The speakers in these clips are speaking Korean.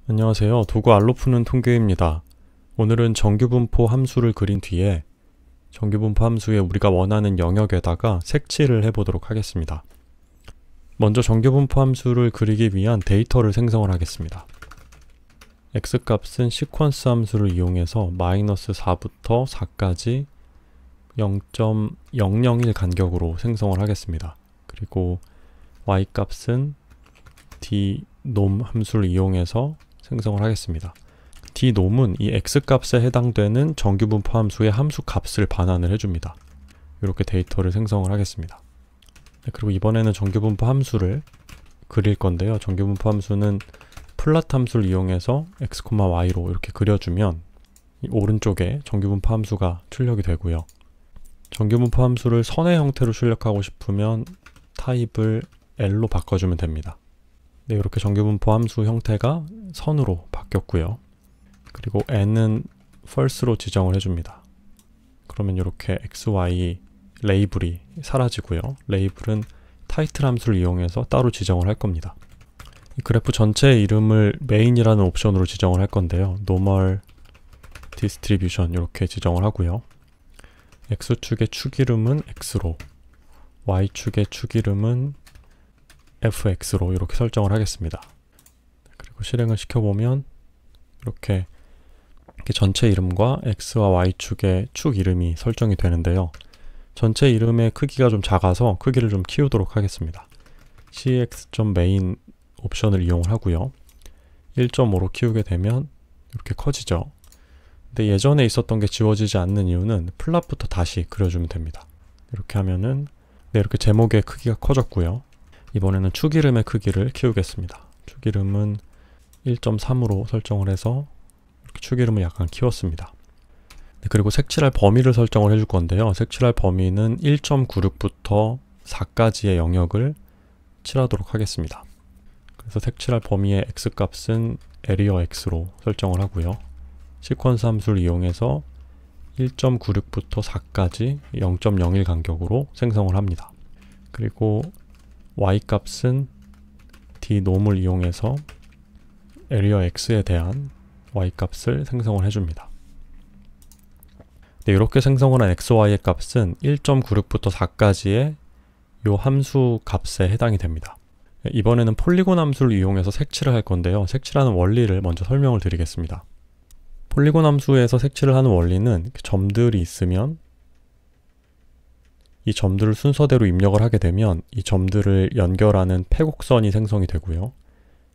안녕하세요. 도구 알로 푸는 통계입니다. 오늘은 정규분포 함수를 그린 뒤에 정규분포 함수에 우리가 원하는 영역에다가 색칠을 해보도록 하겠습니다. 먼저 정규분포 함수를 그리기 위한 데이터를 생성을 하겠습니다. x값은 시퀀스 함수를 이용해서 -4부터 4까지 0.001 간격으로 생성을 하겠습니다. 그리고 y값은 dnom 함수를 이용해서 생성을 하겠습니다. dnom은 이 x값에 해당되는 정규분포 함수의 함수 값을 반환을 해줍니다. 이렇게 데이터를 생성을 하겠습니다. 그리고 이번에는 정규분포 함수를 그릴 건데요. 정규분포 함수는 플랫 함수를 이용해서 x, y로 이렇게 그려주면 이 오른쪽에 정규분포 함수가 출력이 되고요. 정규분포 함수를 선의 형태로 출력하고 싶으면 타입을 L로 바꿔주면 됩니다. 네, 이렇게 정규분포 함수 형태가 선으로 바뀌었고요. 그리고 n은 false로 지정을 해줍니다. 그러면 이렇게 x, y 레이블이 사라지고요. 레이블은 타이틀 함수를 이용해서 따로 지정을 할 겁니다. 이 그래프 전체의 이름을 main이라는 옵션으로 지정을 할 건데요. normal distribution 이렇게 지정을 하고요. x축의 축 이름은 x로, y축의 축 이름은 fx로 이렇게 설정을 하겠습니다. 그리고 실행을 시켜보면 이렇게 전체 이름과 x와 y축의 축 이름이 설정이 되는데요. 전체 이름의 크기가 좀 작아서 크기를 좀 키우도록 하겠습니다. cx.main 옵션을 이용을 하고요. 1.5로 키우게 되면 이렇게 커지죠. 근데 예전에 있었던 게 지워지지 않는 이유는 플랫부터 다시 그려주면 됩니다. 이렇게 하면은 이렇게 제목의 크기가 커졌고요. 이번에는 축 이름의 크기를 키우겠습니다. 축 이름은 1.3으로 설정을 해서 이렇게 축 이름을 약간 키웠습니다. 그리고 색칠할 범위를 설정을 해줄 건데요. 색칠할 범위는 1.96부터 4까지의 영역을 칠하도록 하겠습니다. 그래서 색칠할 범위의 x값은 area x로 설정을 하고요. 시퀀스 함수를 이용해서 1.96부터 4까지 0.01 간격으로 생성을 합니다. 그리고 y값은 dnom을 이용해서 area x에 대한 y값을 생성을 해줍니다. 네, 이렇게 생성을 한 xy의 값은 1.96부터 4까지의 요 함수 값에 해당이 됩니다. 이번에는 폴리곤 함수를 이용해서 색칠을 할 건데요. 색칠하는 원리를 먼저 설명을 드리겠습니다. 폴리곤 함수에서 색칠을 하는 원리는 점들이 있으면 이 점들을 순서대로 입력을 하게 되면 이 점들을 연결하는 패곡선이 생성이 되고요.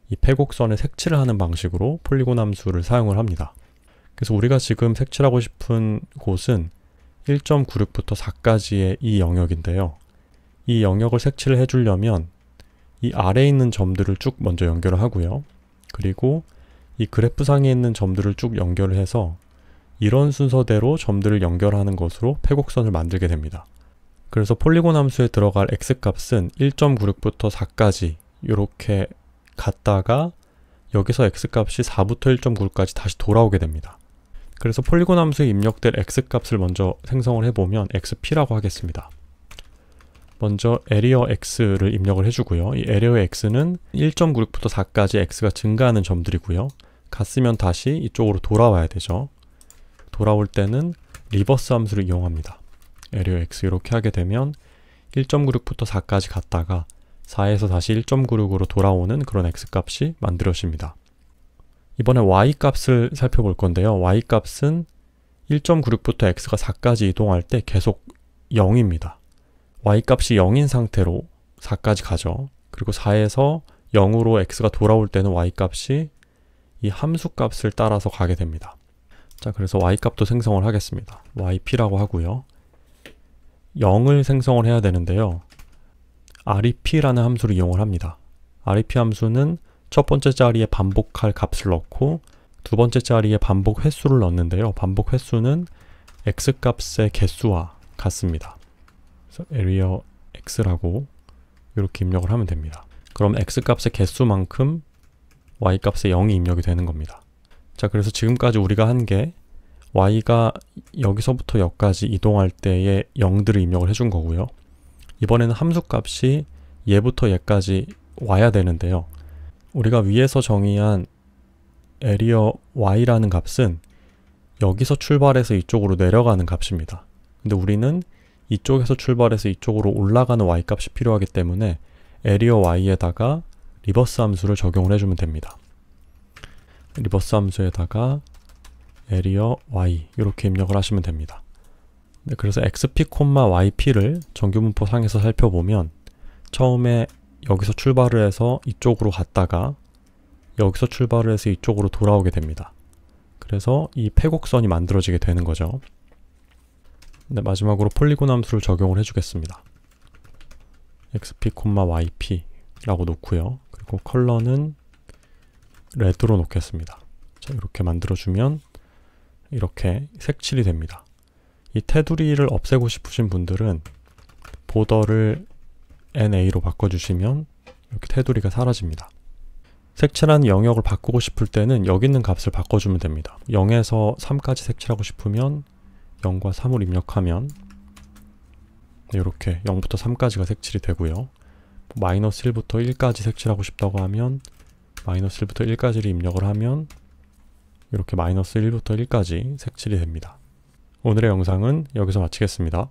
이 패곡선에 색칠을 하는 방식으로 폴리곤 함수를 사용을 합니다. 그래서 우리가 지금 색칠하고 싶은 곳은 1.96부터 4까지의 이 영역인데요. 이 영역을 색칠을 해주려면 이 아래에 있는 점들을 쭉 먼저 연결을 하고요. 그리고 이 그래프상에 있는 점들을 쭉 연결을 해서 이런 순서대로 점들을 연결하는 것으로 패곡선을 만들게 됩니다. 그래서 폴리곤 함수에 들어갈 x값은 1.96부터 4까지 이렇게 갔다가 여기서 x값이 4부터 1.96까지 다시 돌아오게 됩니다. 그래서 폴리곤 함수에 입력될 x값을 먼저 생성을 해보면 xp라고 하겠습니다. 먼저 area x를 입력을 해주고요. 이 area x는 1.96부터 4까지 x가 증가하는 점들이고요. 갔으면 다시 이쪽으로 돌아와야 되죠. 돌아올 때는 리버스 함수를 이용합니다. area x 이렇게 하게 되면 1.96부터 4까지 갔다가 4에서 다시 1.96으로 돌아오는 그런 x값이 만들어집니다. 이번에 y값을 살펴볼 건데요. y값은 1.96부터 x가 4까지 이동할 때 계속 0입니다. y값이 0인 상태로 4까지 가죠. 그리고 4에서 0으로 x가 돌아올 때는 y값이 이 함수값을 따라서 가게 됩니다. 자, 그래서 y값도 생성을 하겠습니다. yp라고 하고요. 0을 생성을 해야 되는데요. rep라는 함수를 이용을 합니다. rep 함수는 첫 번째 자리에 반복할 값을 넣고 두 번째 자리에 반복 횟수를 넣는데요. 반복 횟수는 x값의 개수와 같습니다. 그래서 area x라고 이렇게 입력을 하면 됩니다. 그럼 x값의 개수만큼 y값의 0이 입력이 되는 겁니다. 자, 그래서 지금까지 우리가 한 게 y가 여기서부터 여기까지 이동할 때의 0들을 입력을 해준 거고요. 이번에는 함수값이 얘부터 얘까지 와야 되는데요. 우리가 위에서 정의한 area y라는 값은 여기서 출발해서 이쪽으로 내려가는 값입니다. 근데 우리는 이쪽에서 출발해서 이쪽으로 올라가는 y 값이 필요하기 때문에 area y에다가 리버스 함수를 적용을 해주면 됩니다. 리버스 함수에다가 area y 이렇게 입력을 하시면 됩니다. 네, 그래서 xp, yp를 정규문법 상에서 살펴보면 처음에 여기서 출발을 해서 이쪽으로 갔다가 여기서 출발을 해서 이쪽으로 돌아오게 됩니다. 그래서 이 패곡선이 만들어지게 되는 거죠. 네, 마지막으로 폴리곤 함수를 적용을 해주겠습니다. xp, yp 라고 놓고요. 그리고 컬러는 레드로 놓겠습니다. 자, 이렇게 만들어주면 이렇게 색칠이 됩니다. 이 테두리를 없애고 싶으신 분들은 보더를 NA로 바꿔주시면 이렇게 테두리가 사라집니다. 색칠하는 영역을 바꾸고 싶을 때는 여기 있는 값을 바꿔주면 됩니다. 0에서 3까지 색칠하고 싶으면 0과 3을 입력하면 이렇게 0부터 3까지가 색칠이 되고요. 마이너스 1부터 1까지 색칠하고 싶다고 하면 마이너스 1부터 1까지를 입력을 하면 이렇게 마이너스 1부터 1까지 색칠이 됩니다. 오늘의 영상은 여기서 마치겠습니다.